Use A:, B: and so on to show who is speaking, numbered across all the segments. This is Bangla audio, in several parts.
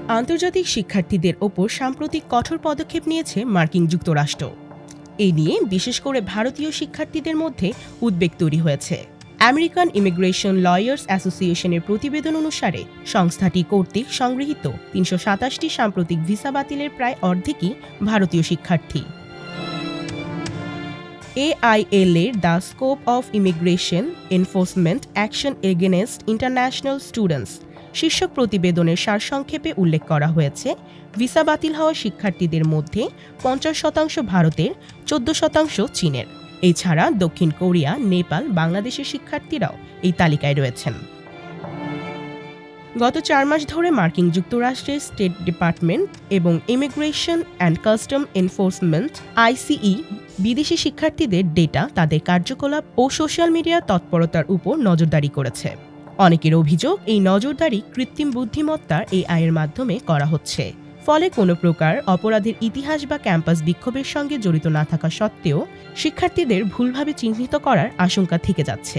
A: আন্তর্জাতিক শিক্ষার্থীদের ওপর সাম্প্রতিক কঠোর পদক্ষেপ নিয়েছে মার্কিন যুক্তরাষ্ট্র। এই নিয়ে বিশেষ করে ভারতীয় শিক্ষার্থীদের মধ্যে উদ্বেগ তৈরি হয়েছে। আমেরিকান ইমিগ্রেশন লয়ার্স অ্যাসোসিয়েশনের প্রতিবেদন অনুসারে সংস্থাটি কর্তৃক সংগৃহীত ৩২৭টি সাম্প্রতিক ভিসা বাতিলের প্রায় অর্ধেকই ভারতীয় শিক্ষার্থী। AIL এর the scope of immigration enforcement action against international students শীর্ষক প্রতিবেদনের সারসংক্ষেপে উল্লেখ করা হয়েছে, ভিসা বাতিল হওয়া শিক্ষার্থীদের মধ্যে ৫০% ভারতের, ১৪% চীনের। এছাড়া দক্ষিণ কোরিয়া, নেপাল, বাংলাদেশের শিক্ষার্থীরাও এই তালিকায় রয়েছেন। গত ৪ মাস ধরে মার্কিন যুক্তরাষ্ট্রের স্টেট ডিপার্টমেন্ট এবং immigration and custom enforcement ICE বিদেশি শিক্ষার্থীদের ডেটা, তাদের কার্যকলাপ ও সোশ্যাল মিডিয়ার তৎপরতার উপর নজরদারি করেছে। অনেকের অভিযোগ, এই নজরদারি কৃত্রিম বুদ্ধিমত্তার AI এর মাধ্যমে করা হচ্ছে। ফলে কোনো প্রকার অপরাধের ইতিহাস বা ক্যাম্পাস বিক্ষোভের সঙ্গে জড়িত না থাকা সত্ত্বেও শিক্ষার্থীদের ভুলভাবে চিহ্নিত করার আশঙ্কা থেকে যাচ্ছে।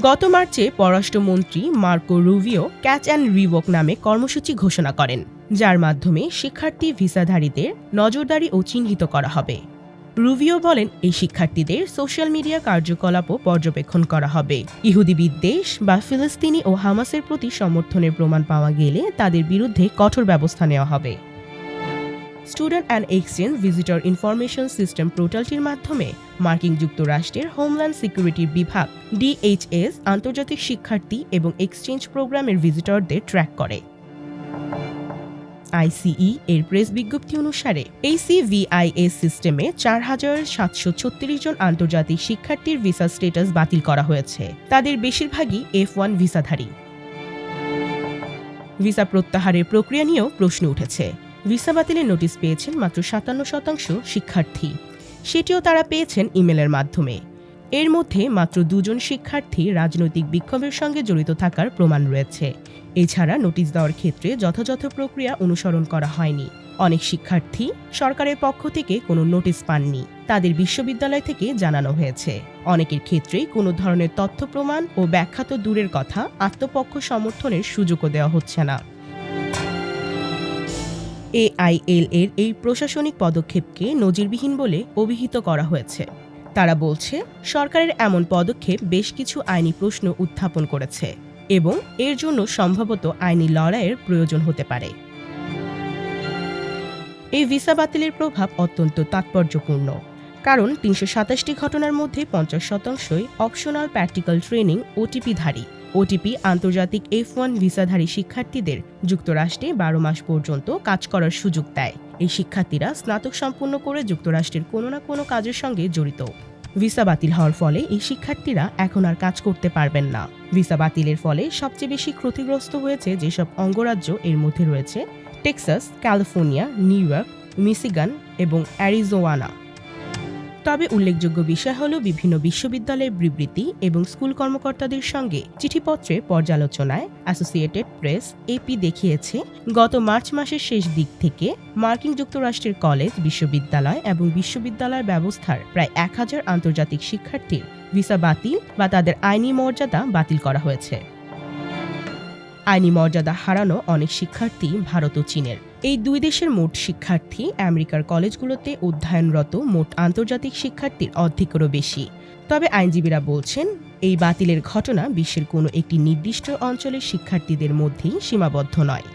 A: গত মার্চে পররাষ্ট্রমন্ত্রী Marco Rubio catch and revoke নামে কর্মসূচি ঘোষণা করেন, যার মাধ্যমে শিক্ষার্থী ভিসাধারীদের নজরদারি ও চিহ্নিত করা হবে। রুবিও বলেন, এই শিক্ষার্থীদের সোশ্যাল মিডিয়া কার্যকলাপও পর্যবেক্ষণ করা হবে। ইহুদি বিদ্বেষ বা ফিলিস্তিনি ও হামাসের প্রতি সমর্থনের প্রমাণ পাওয়া গেলে তাদের বিরুদ্ধে কঠোর ব্যবস্থা নেওয়া হবে। Student and exchange visitor information system পোর্টালটির মাধ্যমে মার্কিন যুক্তরাষ্ট্রের হোমল্যান্ড সিকিউরিটি বিভাগ DHS আন্তর্জাতিক শিক্ষার্থী এবং এক্সচেঞ্জ প্রোগ্রামের ভিজিটরদের ট্র্যাক করে। ICE এর প্রেস বিজ্ঞপ্তি অনুসারে ACVIS সিস্টেমে ৪,৭৩৬ জন আন্তর্জাতিক শিক্ষার্থীর ভিসা স্ট্যাটাস বাতিল করা হয়েছে। তাদের বেশিরভাগই F1 ভিসাধারী। ভিসা প্রত্যাহারের প্রক্রিয়া নিয়েও প্রশ্ন উঠেছে। ভিসা বাতিলের নোটিশ পেয়েছেন মাত্র ৫৭% শিক্ষার্থী, সেটিও তারা পেয়েছেন ইমেলের মাধ্যমে। এর মধ্যে মাত্র 2 জন শিক্ষার্থী রাজনৈতিক বিক্ষোভের সঙ্গে জড়িত থাকার প্রমাণ রয়েছে। এছাড়া নোটিশ দেওয়ার ক্ষেত্রে যথাযথ প্রক্রিয়া অনুসরণ করা হয়নি। অনেক শিক্ষার্থী সরকারের পক্ষ থেকে কোনো নোটিশ পাননি, তাদের বিশ্ববিদ্যালয় থেকে জানানো হয়েছে। অনেকের ক্ষেত্রেই কোনো ধরনের তথ্য প্রমাণ ও ব্যাখ্যা তো দূরের কথা, আত্মপক্ষ সমর্থনের সুযোগও দেওয়া হচ্ছে না। AIL এর এই প্রশাসনিক পদক্ষেপকে নজিরবিহীন বলে অভিহিত করা হয়েছে। তারা বলছে, সরকারের এমন পদক্ষেপ বেশ কিছু আইনি প্রশ্ন উত্থাপন করেছে এবং এর জন্য সম্ভবত আইনি লড়াইয়ের প্রয়োজন হতে পারে। এই ভিসা বাতিলের প্রভাব অত্যন্ত তাৎপর্যপূর্ণ, কারণ ৩২৭টি ঘটনার মধ্যে ৫০%ই অপশনাল প্র্যাকটিক্যাল ট্রেনিং OTP-ধারী। OTP আন্তর্জাতিক F1 ভিসাধারী শিক্ষার্থীদের যুক্তরাষ্ট্রে ১২ মাস পর্যন্ত কাজ করার সুযোগ দেয়। এই শিক্ষার্থীরা স্নাতক সম্পন্ন করে যুক্তরাষ্ট্রের কোনো না কোনো কাজের সঙ্গে জড়িত। ভিসা বাতিল হওয়ার ফলে এই শিক্ষার্থীরা এখন আর কাজ করতে পারবেন না। ভিসা বাতিলের ফলে সবচেয়ে বেশি ক্ষতিগ্রস্ত হয়েছে যেসব অঙ্গরাজ্য, এর মধ্যে রয়েছে Texas, California, new York, Michigan এবং অ্যারিজোনা। তবে উল্লেখযোগ্য বিষয় হল, বিভিন্ন বিশ্ববিদ্যালয়ের বিবৃতি এবং স্কুল কর্মকর্তাদের সঙ্গে চিঠিপত্রে পর্যালোচনায় অ্যাসোসিয়েটেড প্রেস AP দেখিয়েছে, গত মার্চ মাসের শেষ দিক থেকে মার্কিন যুক্তরাষ্ট্রের কলেজ, বিশ্ববিদ্যালয় এবং বিশ্ববিদ্যালয় ব্যবস্থার প্রায় ১,০০০ আন্তর্জাতিক শিক্ষার্থীর ভিসা বাতিল বা তাদের আইনি মর্যাদা বাতিল করা হয়েছে। আইনি মর্যাদা হারানো অনেক শিক্ষার্থী ভারত ও চীনের। এই দুই দেশের মোট শিক্ষার্থী আমেরিকার কলেজগুলোতে অধ্যয়নরত মোট আন্তর্জাতিক শিক্ষার্থীর অর্ধেকেরও বেশি। তবে আইনজীবীরা বলছেন, এই বাতিলের ঘটনা বিশ্বের কোনো একটি নির্দিষ্ট অঞ্চলের শিক্ষার্থীদের মধ্যেই সীমাবদ্ধ নয়।